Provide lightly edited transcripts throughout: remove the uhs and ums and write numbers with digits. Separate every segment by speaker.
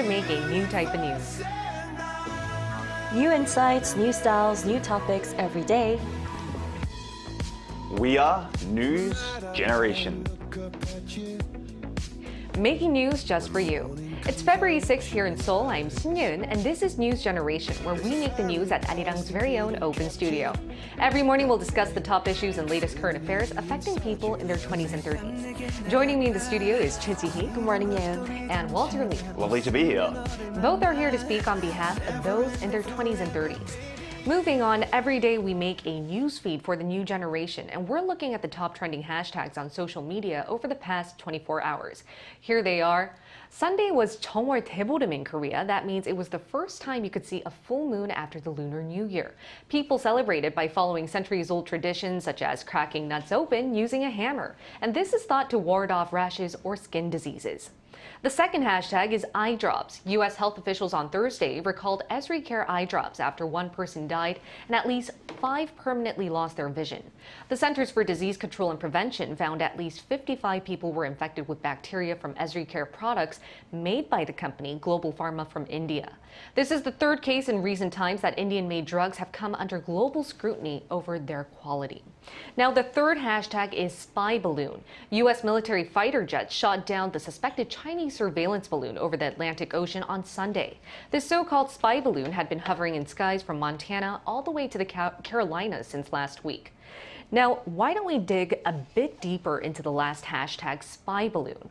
Speaker 1: to make a new type of news.
Speaker 2: New insights, new styles, new topics every day.
Speaker 3: We are News Generation.
Speaker 1: Making news just for you. It's February 6th here in Seoul. I'm Shin Yoon, and this is News Generation, where we make the news at Arirang's very own open studio. Every morning, we'll discuss the top issues and latest current affairs affecting people in their 20s and 30s. Joining me in the studio is Ji-hee.
Speaker 2: Good morning, Yoon.
Speaker 1: And Walter Lee.
Speaker 3: Lovely to be here.
Speaker 1: Both are here to speak on behalf of those in their 20s and 30s. Moving on, every day we make a news feed for the new generation, and we're looking at the top trending hashtags on social media over the past 24 hours. Here they are. Sunday was 정월 대보름 in Korea. That means it was the first time you could see a full moon after the Lunar New Year. People celebrated by following centuries-old traditions such as cracking nuts open using a hammer. And this is thought to ward off rashes or skin diseases. The second hashtag is eye drops. U.S. health officials on Thursday recalled Esri Care eye drops after one person died and at least 5 permanently lost their vision. The Centers for Disease Control and Prevention found at least 55 people were infected with bacteria from Esri Care products made by the company Global Pharma from India. This is the third case in recent times that Indian-made drugs have come under global scrutiny over their quality. Now, the third hashtag is spy balloon. U.S. military fighter jets shot down the suspected Chinese surveillance balloon over the Atlantic Ocean on Sunday. This so-called spy balloon had been hovering in skies from Montana all the way to the Carolinas since last week. Now, why don't we dig a bit deeper into the last hashtag, spy balloon?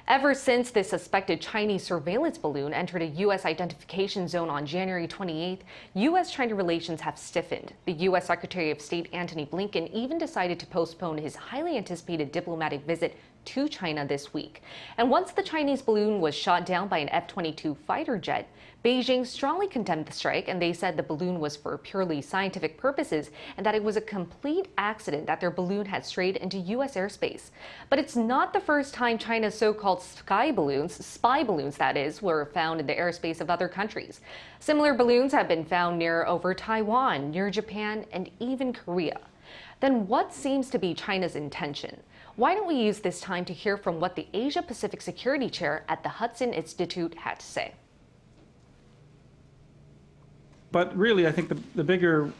Speaker 1: Ever since this suspected Chinese surveillance balloon entered a U.S. identification zone on January 28th, U.S.-China relations have stiffened. The U.S. Secretary of State Antony Blinken even decided to postpone his highly anticipated diplomatic visit to China this week. And once the Chinese balloon was shot down by an F-22 fighter jet, Beijing strongly condemned the strike, and they said the balloon was for purely scientific purposes and that it was a complete accident that their balloon had strayed into U.S. airspace. But it's not the first time China's so-called spy balloons that is, were found in the airspace of other countries. Similar balloons have been found over Taiwan, near Japan, and even Korea. Then what seems to be China's intention? Why don't we use this time to hear from what the Asia-Pacific Security Chair at the Hudson Institute had to say?
Speaker 4: But really, I think the bigger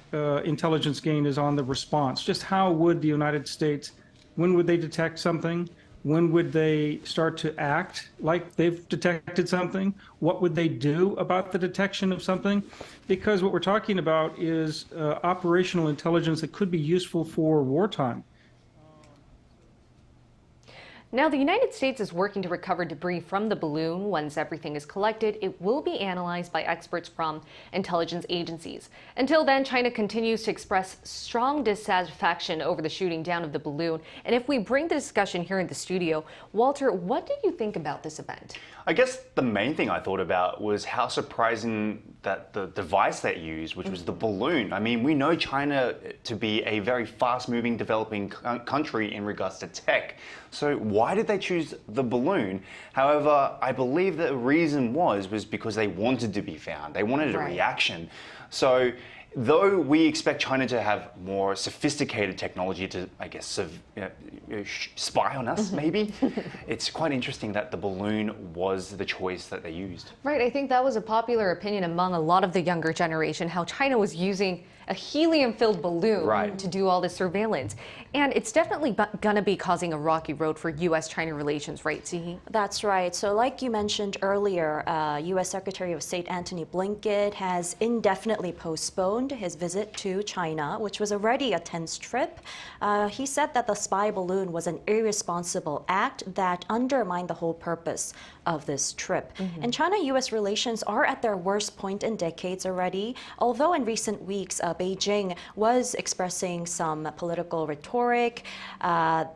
Speaker 4: intelligence gain is on the response. Just how would the United States, when would they detect something? When would they start to act like they've detected something? What would they do about the detection of something? Because what we're talking about is operational intelligence that could be useful for wartime.
Speaker 1: Now, the United States is working to recover debris from the balloon. Once everything is collected, it will be analyzed by experts from intelligence agencies. Until then, China continues to express strong dissatisfaction over the shooting down of the balloon. And if we bring the discussion here in the studio, Walter, what did you think about this event?
Speaker 3: I guess the main thing I thought about was how surprising that the device they used, which was the balloon. I mean, we know China to be a very fast-moving, developing country in regards to tech. So why did they choose the balloon? However, I believe the reason was because they wanted to be found. They wanted a reaction. So though we expect China to have more sophisticated technology to, I guess, spy on us, maybe, it's quite interesting that the balloon was the choice that they used.
Speaker 1: Right, I think that was a popular opinion among a lot of the younger generation, how China was using a helium-filled balloon to do all this surveillance. And it's definitely going to be causing a rocky road for U.S.-China relations, right, Ji-hee?
Speaker 2: That's right. So like you mentioned earlier, U.S. Secretary of State Antony Blinken has indefinitely postponed his visit to China, which was already a tense trip. He said that the spy balloon was an irresponsible act that undermined the whole purpose of this trip. And China-U.S. relations are at their worst point in decades already, although in recent weeks, Beijing was expressing some political rhetoric,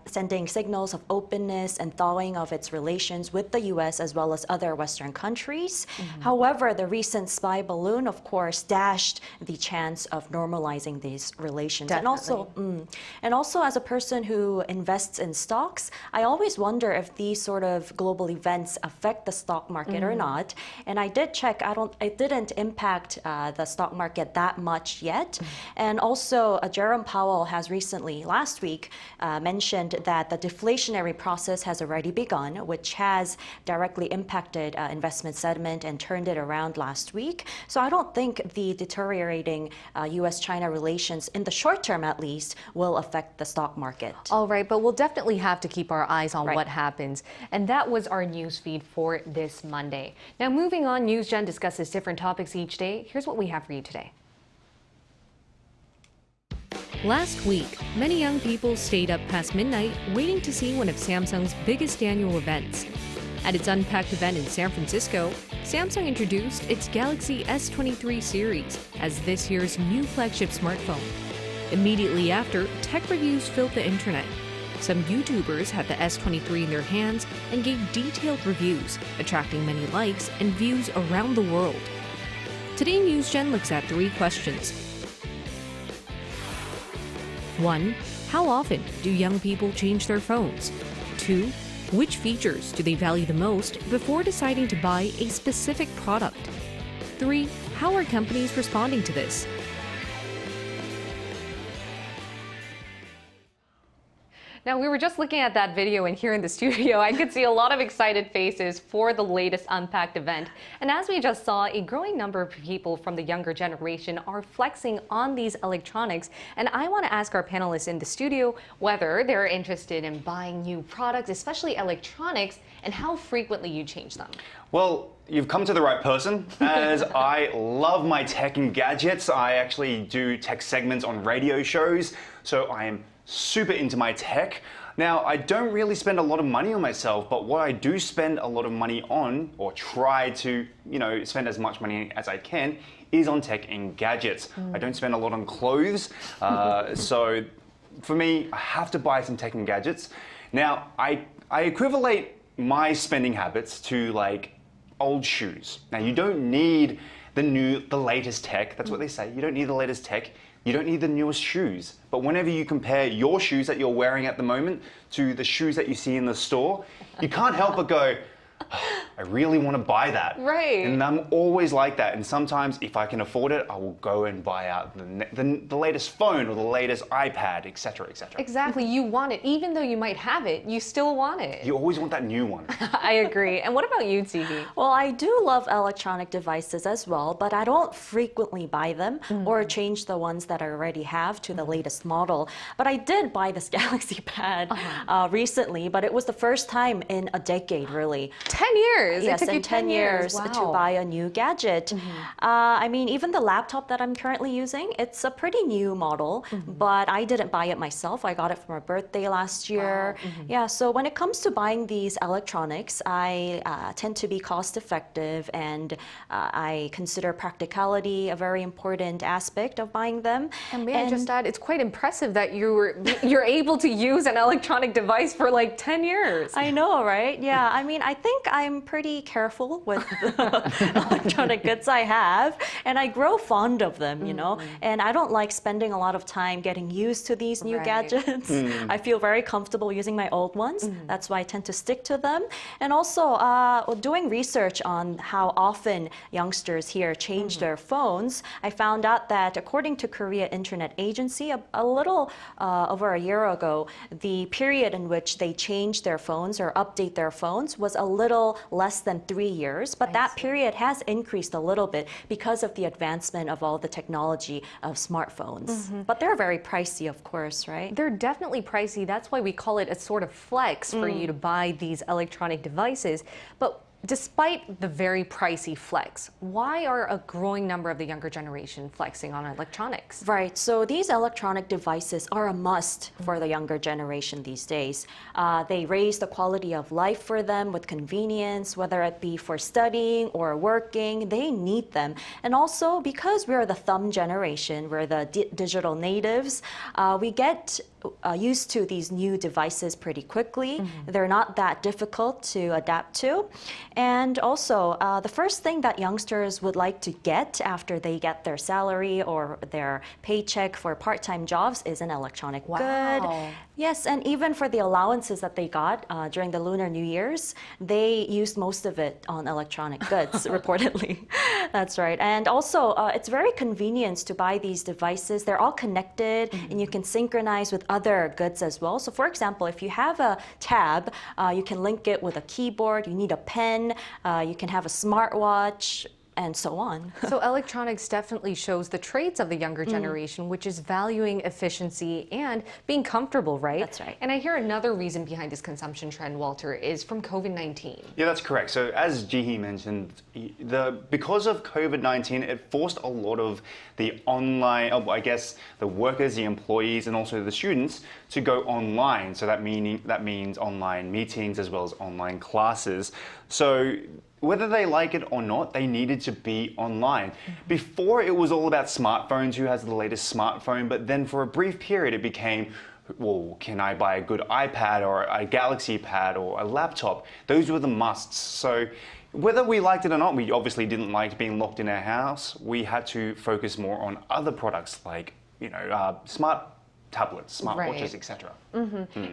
Speaker 2: sending signals of openness and thawing of its relations with the U.S. as well as other Western countries. However, the recent spy balloon, of course, dashed the chance of normalizing these relations.
Speaker 1: Definitely.
Speaker 2: And also, as a person who invests in stocks, I always wonder if these sort of global events affect affect the stock market or not. And I did check, it didn't impact the stock market that much yet. And also, Jerome Powell has recently, last week, mentioned that the deflationary process has already begun, which has directly impacted investment sentiment and turned it around last week. So I don't think the deteriorating US-China relations, in the short term at least, will affect the stock market.
Speaker 1: All right, but we'll definitely have to keep our eyes on what happens. And that was our news feed for this Monday. Now, moving on, NewsGen discusses different topics each day. Here's what we have for you today. Last week, many young people stayed up past midnight waiting to see one of Samsung's biggest annual events. At its Unpacked event in San Francisco, Samsung introduced its Galaxy S23 series as this year's new flagship smartphone. Immediately after, tech reviews filled the internet. Some YouTubers had the S23 in their hands and gave detailed reviews, attracting many likes and views around the world. Today, NewsGen looks at 3 questions. 1. How often do young people change their phones? 2. Which features do they value the most before deciding to buy a specific product? 3. How are companies responding to this? Now, we were just looking at that video, and here in the studio, I could see a lot of excited faces for the latest Unpacked event. And as we just saw, a growing number of people from the younger generation are flexing on these electronics. And I want to ask our panelists in the studio whether they're interested in buying new products, especially electronics, and how frequently you change them.
Speaker 3: Well, you've come to the right person, as I love my tech and gadgets. I actually do tech segments on radio shows, so I am super into my tech. Now, I don't really spend a lot of money on myself, but what I do spend a lot of money on, or try to, spend as much money as I can, is on tech and gadgets. I don't spend a lot on clothes, so for me, I have to buy some tech and gadgets. Now, I equivalate my spending habits to like old shoes. Now, you don't need the latest tech. That's what they say. You don't need the latest tech. You don't need the newest shoes. But whenever you compare your shoes that you're wearing at the moment to the shoes that you see in the store, you can't help but go, I really want to buy that.
Speaker 1: Right.
Speaker 3: And I'm always like that. And sometimes, if I can afford it, I will go and buy out the latest phone or the latest iPad, etc., etc.
Speaker 1: Exactly. You want it. Even though you might have it, you still want it.
Speaker 3: You always want that new one.
Speaker 1: I agree. And what about you, Tiki?
Speaker 2: Well, I do love electronic devices as well, but I don't frequently buy them or change the ones that I already have to the latest model. But I did buy this Galaxy Pad recently, but it was the first time in a decade, really.
Speaker 1: 10 years?
Speaker 2: Yes,
Speaker 1: it took you
Speaker 2: in 10 years
Speaker 1: Wow.
Speaker 2: to buy a new gadget. I mean, even the laptop that I'm currently using, it's a pretty new model, but I didn't buy it myself. I got it for my birthday last year.
Speaker 1: Wow.
Speaker 2: Yeah, so when it comes to buying these electronics, I tend to be cost effective, and I consider practicality a very important aspect of buying them.
Speaker 1: And may I just add, it's quite impressive that you're able to use an electronic device for like 10 years.
Speaker 2: I know, right? Yeah, I mean, I think I'm pretty careful with the electronic goods I have, and I grow fond of them, and I don't like spending a lot of time getting used to these new gadgets. I feel very comfortable using my old ones. That's why I tend to stick to them. And also, doing research on how often youngsters here change their phones, I found out that according to Korea Internet Agency, a little over a year ago, the period in which they change their phones or update their phones was a little less than 3 years, but that period has increased a little bit because of the advancement of all the technology of smartphones. But they're very pricey, of course, right?
Speaker 1: They're definitely pricey. That's why we call it a sort of flex for you to buy these electronic devices. But despite the very pricey flex, why are a growing number of the younger generation flexing on electronics?
Speaker 2: Right, so these electronic devices are a must for the younger generation these days. They raise the quality of life for them with convenience, whether it be for studying or working, they need them. And also, because we're the thumb generation, we're the digital natives, we get used to these new devices pretty quickly. They're not that difficult to adapt to. And also, the first thing that youngsters would like to get after they get their salary or their paycheck for part-time jobs is an electronic good. Yes, and even for the allowances that they got during the Lunar New Year's, they used most of it on electronic goods, reportedly. That's right. And also, it's very convenient to buy these devices. They're all connected, and you can synchronize with other goods as well. So for example, if you have a tab, you can link it with a keyboard, you need a pen, you can have a smartwatch, and so on.
Speaker 1: So electronics definitely shows the traits of the younger generation, which is valuing efficiency and being comfortable, right?
Speaker 2: That's right.
Speaker 1: And I hear another reason behind this consumption trend, Walter, is from COVID-19.
Speaker 3: Yeah, that's correct. So as Jihee mentioned, because of COVID-19, it forced a lot of the online, I guess, the workers, the employees, and also the students to go online. So that means online meetings as well as online classes. So whether they like it or not, they needed to be online. Before, it was all about smartphones, who has the latest smartphone, but then for a brief period it became, well, can I buy a good iPad or a Galaxy Pad or a laptop? Those were the musts. So whether we liked it or not, we obviously didn't like being locked in our house. We had to focus more on other products like, smart tablets, smartwatches, etc.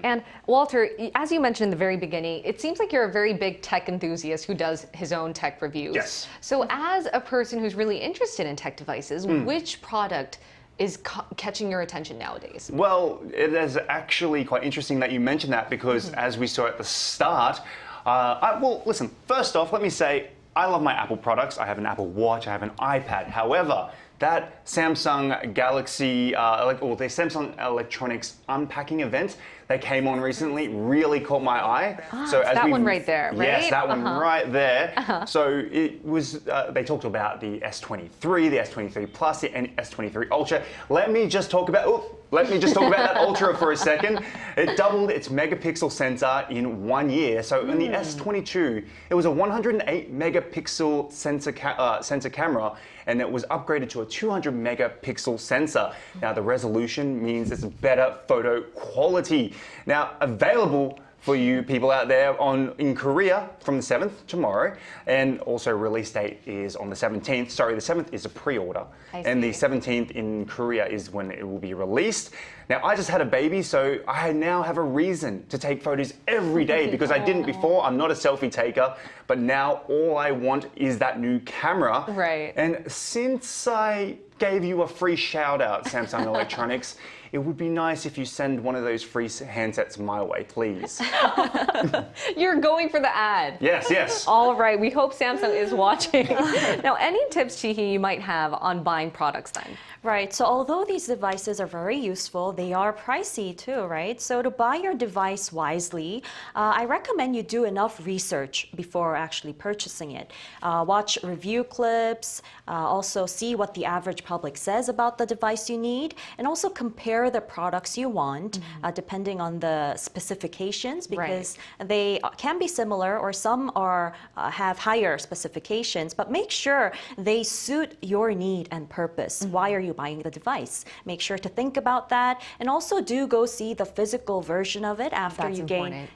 Speaker 1: And Walter, as you mentioned in the very beginning, it seems like you're a very big tech enthusiast who does his own tech reviews.
Speaker 3: Yes.
Speaker 1: So as a person who's really interested in tech devices, which product is catching your attention nowadays?
Speaker 3: Well, it is actually quite interesting that you mentioned that because as we saw at the start, well, listen, first off, let me say, I love my Apple products. I have an Apple Watch, I have an iPad. However, that Samsung Galaxy, or the Samsung Electronics unpacking event that came on recently really caught my eye.
Speaker 1: So as that one right there, right?
Speaker 3: Yes, that one right there. So it was, they talked about the S23, the S23 Plus, the S23 Ultra. Let me just talk about that Ultra for a second. It doubled its megapixel sensor in 1 year. So in the S22, it was a 108 megapixel sensor camera, and it was upgraded to a 200 megapixel sensor. Now the resolution means it's better photo quality. Now available for you people out there in Korea from the 7th, tomorrow, and also release date is on the 17th. Sorry, the 7th is a pre-order, and the 17th in Korea is when it will be released. Now, I just had a baby, so I now have a reason to take photos every day because I didn't before. I'm not a selfie taker, but now all I want is that new camera.
Speaker 1: Right.
Speaker 3: And since I gave you a free shout out, Samsung Electronics, it would be nice if you send one of those free handsets my way, please.
Speaker 1: You're going for the ad.
Speaker 3: Yes, yes.
Speaker 1: All right, we hope Samsung is watching. Now, any tips, Jihee, you might have on buying products then?
Speaker 2: Right, so although these devices are very useful, they are pricey too, right? So to buy your device wisely, I recommend you do enough research before actually purchasing it. Watch review clips, also see what the average public says about the device you need, and also compare the products you want depending on the specifications, because they can be similar or some are have higher specifications, but make sure they suit your need and purpose. Why are you buying the device? Make sure to think about that, and also do go see the physical version of it after you gain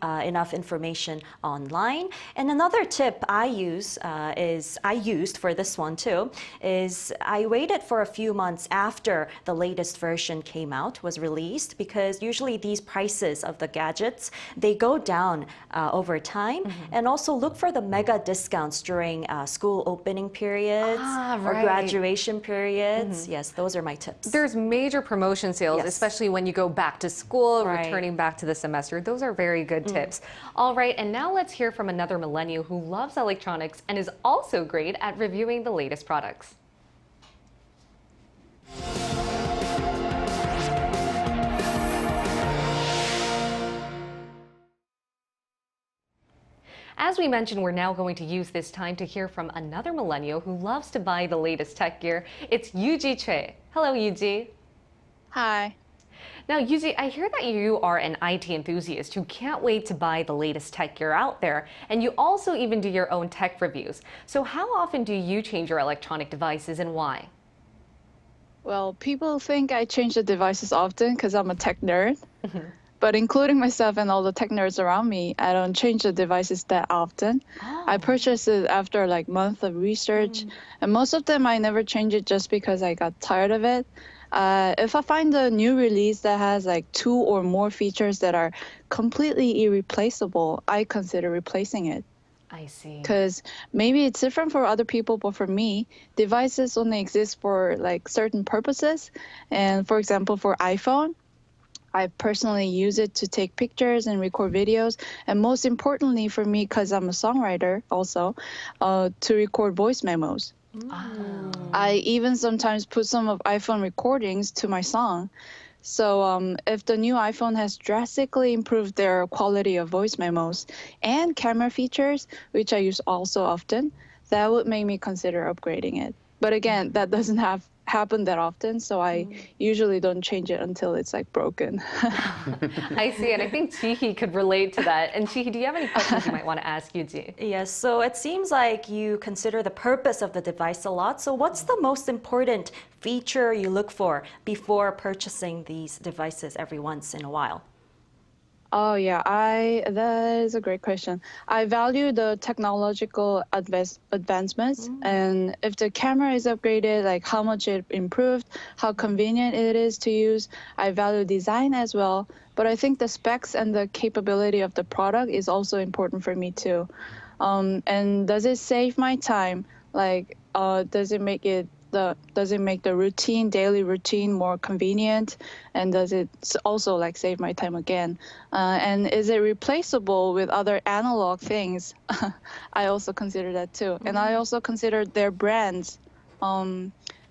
Speaker 2: enough information online. And another tip I used for this one too is I waited for a few months after the latest version came out, was released, because usually these prices of the gadgets, they go down over time. And also look for the mega discounts during school opening periods or graduation periods. Yes, those are my tips.
Speaker 1: There's major promotion sales, especially when you go back to school, returning back to the semester. Those are very good tips. All right, and now let's hear from another millennial who loves electronics and is also great at reviewing the latest products. As we mentioned, we're now going to use this time to hear from another millennial who loves to buy the latest tech gear. It's Yuji Choi. Hello, Yuji.
Speaker 5: Hi.
Speaker 1: Now, Yuji, I hear that you are an IT enthusiast who can't wait to buy the latest tech gear out there, and you also even do your own tech reviews. So how often do you change your electronic devices and why?
Speaker 5: Well, people think I change the devices often because I'm a tech nerd. But including myself and all the tech nerds around me, I don't change the devices that often. I purchase it after like months of research, and most of them I never change it just because I got tired of it. If I find a new release that has like 2 or more features that are completely irreplaceable, I consider replacing it.
Speaker 1: I see.
Speaker 5: Because maybe it's different for other people, but for me, devices only exist for like certain purposes. And for example, for iPhone, I personally use it to take pictures and record videos. And most importantly for me, because I'm a songwriter also, to record voice memos. I even sometimes put some of iPhone recordings to my song. So if the new iPhone has drastically improved their quality of voice memos and camera features, which I use also often, that would make me consider upgrading it. But again, that doesn't happen that often, so I usually don't change it until it's like broken.
Speaker 1: I see, and I think Chihi could relate to that. And Chihi, do you have any questions you might want to ask Yuji?
Speaker 2: Yes, so it seems like you consider the purpose of the device a lot. So what's the most important feature you look for before purchasing these devices every once in a while?
Speaker 5: Oh yeah, that is a great question. I value the technological advancements, and if the camera is upgraded, like how much it improved, how convenient it is to use. I value design as well, but I think the specs and the capability of the product is also important for me too. And does it save my time? Like, does it make the daily routine more convenient, and does it also like save my time again? And is it replaceable with other analog things? I also consider that too, and I also consider their brands.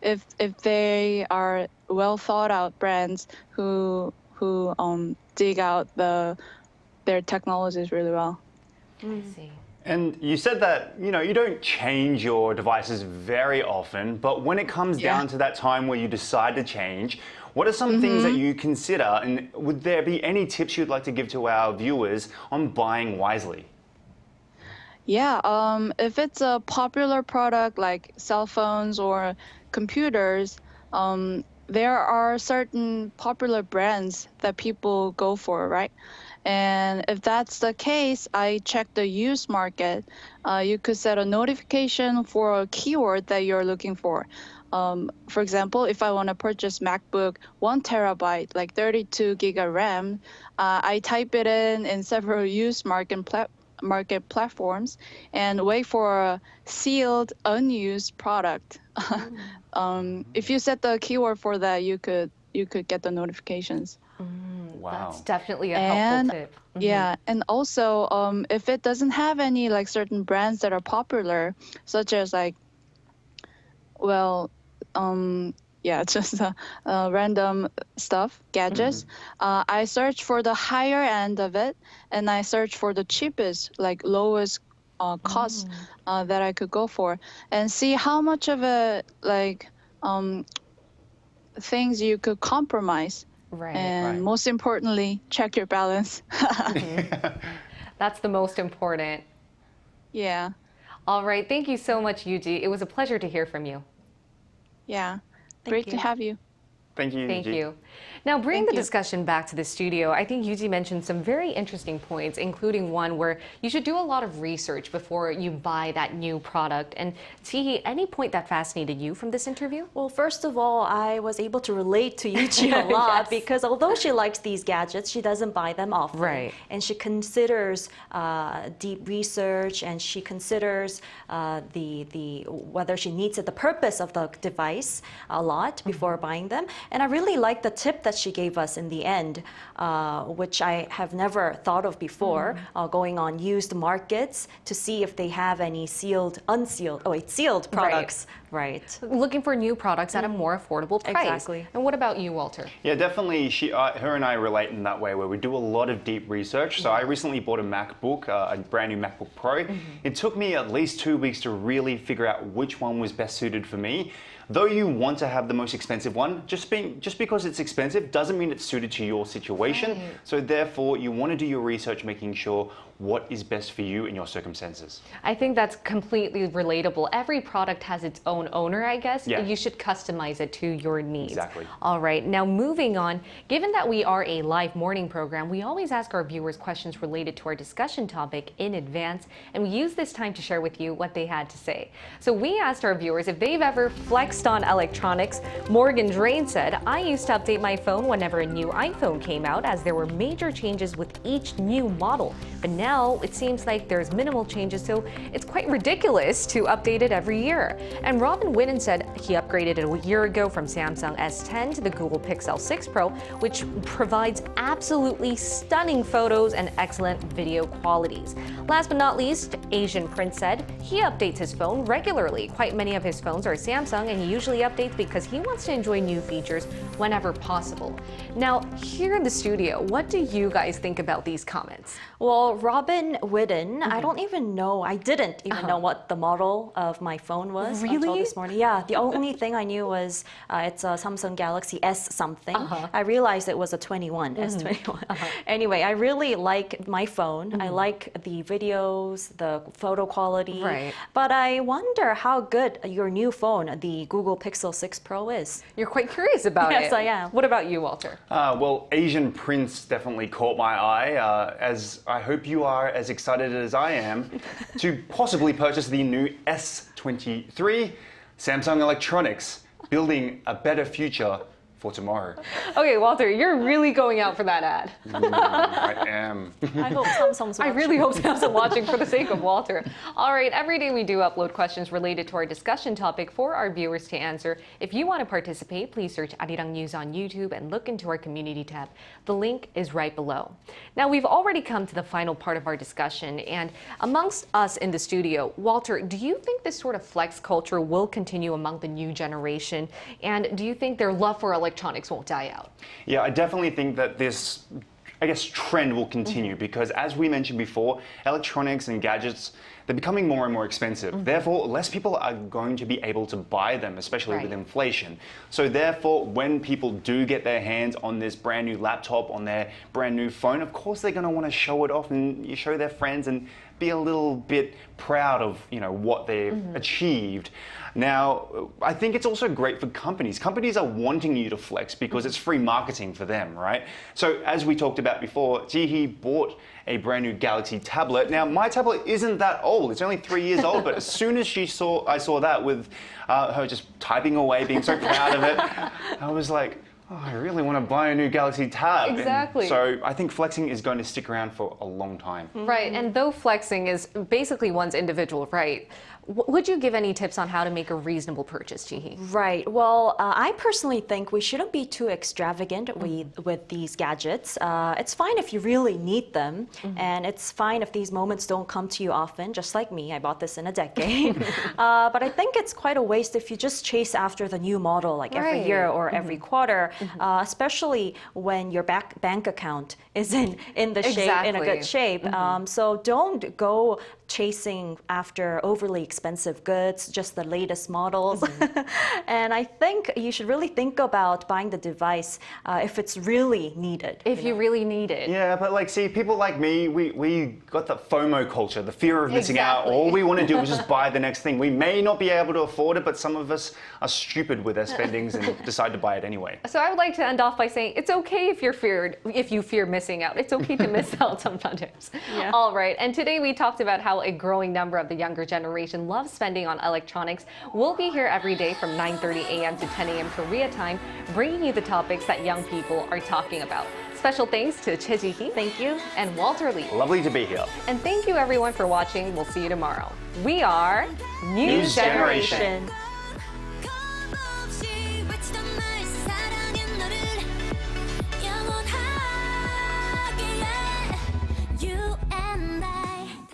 Speaker 5: If they are well thought out brands who dig out their technologies really well.
Speaker 1: I see.
Speaker 3: And you said that, you don't change your devices very often, but when it comes down to that time where you decide to change, what are some things that you consider, and would there be any tips you'd like to give to our viewers on buying wisely?
Speaker 5: Yeah, if it's a popular product like cell phones or computers, there are certain popular brands that people go for, right? And if that's the case, I check the used market. You could set a notification for a keyword that you're looking for. For example, if I want to purchase MacBook 1 terabyte, like 32 gig of RAM, I type it in several used market platforms and wait for a sealed, unused product. If you set the keyword for that, you could get the notifications.
Speaker 3: Wow.
Speaker 1: That's definitely a helpful tip.
Speaker 5: Yeah, and also if it doesn't have any like certain brands that are popular, such as like, well, just random stuff, gadgets. I search for the higher end of it, and I search for the cheapest, like lowest cost that I could go for, and see how much of it like things you could compromise.
Speaker 1: Right.
Speaker 5: And most importantly, check your balance.
Speaker 1: That's the most important.
Speaker 5: Yeah.
Speaker 1: All right. Thank you so much, Yuji. It was a pleasure to hear from you.
Speaker 5: Yeah. Great to have you.
Speaker 3: Thank you.
Speaker 1: Thank
Speaker 3: Yuji.
Speaker 1: you. Now, bringing
Speaker 5: Thank
Speaker 1: the
Speaker 5: you.
Speaker 1: discussion back to the studio, I think Yuji mentioned some very interesting points, including one where you should do a lot of research before you buy that new product. And Tihi, any point that fascinated you from this interview?
Speaker 2: Well, first of all, I was able to relate to Yuji a lot
Speaker 1: Yes.
Speaker 2: because although she likes these gadgets, she doesn't buy them often.
Speaker 1: Right.
Speaker 2: And she considers deep research, and she considers the whether she needs it, the purpose of the device a lot before buying them. And I really like the tip that she gave us in the end, which I have never thought of before, going on used markets to see if they have any sealed products. Right.
Speaker 1: Looking for new products at a more affordable price.
Speaker 2: Exactly.
Speaker 1: And what about you, Walter?
Speaker 3: Yeah, definitely. Her and I relate in that way, where we do a lot of deep research. So I recently bought a MacBook, a brand new MacBook Pro. It took me at least 2 weeks to really figure out which one was best suited for me. Though you want to have the most expensive one, just think just because it's expensive doesn't mean it's suited to your situation.
Speaker 1: Right.
Speaker 3: So therefore, you want to do your research, making sure what is best for you in your circumstances.
Speaker 1: I think that's completely relatable. Every product has its own owner, I guess.
Speaker 3: Yeah.
Speaker 1: You should customize it to your needs.
Speaker 3: Exactly.
Speaker 1: All right, now moving on, given that we are a live morning program, we always ask our viewers questions related to our discussion topic in advance, and we use this time to share with you what they had to say. So we asked our viewers if they've ever flexed on electronics. Morgan Drain said, I used to update my phone whenever a new iPhone came out, as there were major changes with each new model. But now it seems like there's minimal changes, so it's quite ridiculous to update it every year. And Robin Whitten said he upgraded it a year ago from Samsung S10 to the Google Pixel 6 Pro, which provides absolutely stunning photos and excellent video qualities. Last but not least, Asian Prince said he updates his phone regularly. Quite many of his phones are Samsung, and he usually updates because he wants to enjoy new features whenever possible. Now, here in the studio, what do you guys think about these comments?
Speaker 2: Well, Robin Whitten, I don't even know, I didn't even know what the model of my phone was until
Speaker 1: Really?
Speaker 2: this morning. Yeah, the only thing I knew was it's a Samsung Galaxy S something. I realized it was a 21, S21. Anyway, I really like my phone. I like the videos, the photo quality.
Speaker 1: Right.
Speaker 2: But I wonder how good your new phone, the Google Pixel 6 Pro, is.
Speaker 1: You're quite curious about it.
Speaker 2: Yes, I am.
Speaker 1: What about you, Walter?
Speaker 3: Well, Asian Prince definitely caught my eye, as I hope you are as excited as I am to possibly purchase the new S23 Samsung Electronics, building a better future for tomorrow.
Speaker 1: Okay, Walter, you're really going out for that ad.
Speaker 3: I am.
Speaker 2: I hope Samsung's
Speaker 1: I
Speaker 2: watching.
Speaker 1: really hope Samsung watching for the sake of Walter. All right, every day we do upload questions related to our discussion topic for our viewers to answer. If you want to participate, please search Arirang News on YouTube and look into our community tab. The link is right below. Now, we've already come to the final part of our discussion, and amongst us in the studio, Walter, do you think this sort of flex culture will continue among the new generation? And do you think their love for electronics won't die out?
Speaker 3: Yeah, I definitely think that this, I guess, trend will continue because, as we mentioned before, electronics and gadgets, they're becoming more and more expensive. Therefore, less people are going to be able to buy them, especially with inflation. So therefore, when people do get their hands on this brand new laptop, on their brand new phone, of course they're going to want to show it off and show their friends and be a little bit proud of, what they've achieved. Now, I think it's also great for companies. Companies are wanting you to flex because it's free marketing for them, right? So as we talked about before, Jihee bought a brand new Galaxy tablet. Now, my tablet isn't that old. It's only 3 years old, but as soon as I saw that with her just typing away, being so proud of it, I was like, oh, I really want to buy a new Galaxy Tab.
Speaker 1: Exactly.
Speaker 3: And so I think flexing is going to stick around for a long time.
Speaker 1: Right, and though flexing is basically one's individual right, would you give any tips on how to make a reasonable purchase, Jihee?
Speaker 2: Right. Well, I personally think we shouldn't be too extravagant with these gadgets. It's fine if you really need them, and it's fine if these moments don't come to you often, just like me. I bought this in a decade. But I think it's quite a waste if you just chase after the new model like every year or every quarter, especially when your bank account is in the shape, in a good shape. So don't go chasing after overly expensive goods, just the latest models. And I think you should really think about buying the device if it's really needed.
Speaker 1: If you really need it.
Speaker 3: Yeah, but see, people like me, we got the FOMO culture, the fear of missing out. All we want to do is just buy the next thing. We may not be able to afford it, but some of us are stupid with their spendings and decide to buy it anyway.
Speaker 1: So I would like to end off by saying it's okay if you fear missing out. It's okay to miss out sometimes.
Speaker 2: Yeah.
Speaker 1: All right, and today we talked about how a growing number of the younger generation loves spending on electronics. We'll be here every day from 9:30 a.m. to 10 a.m. Korea time, bringing you the topics that young people are talking about. Special thanks to Jihee,
Speaker 2: Thank you.
Speaker 1: and Walter Lee.
Speaker 3: Lovely to be here.
Speaker 1: And thank you everyone for watching. We'll see you tomorrow. We are
Speaker 3: News Generation.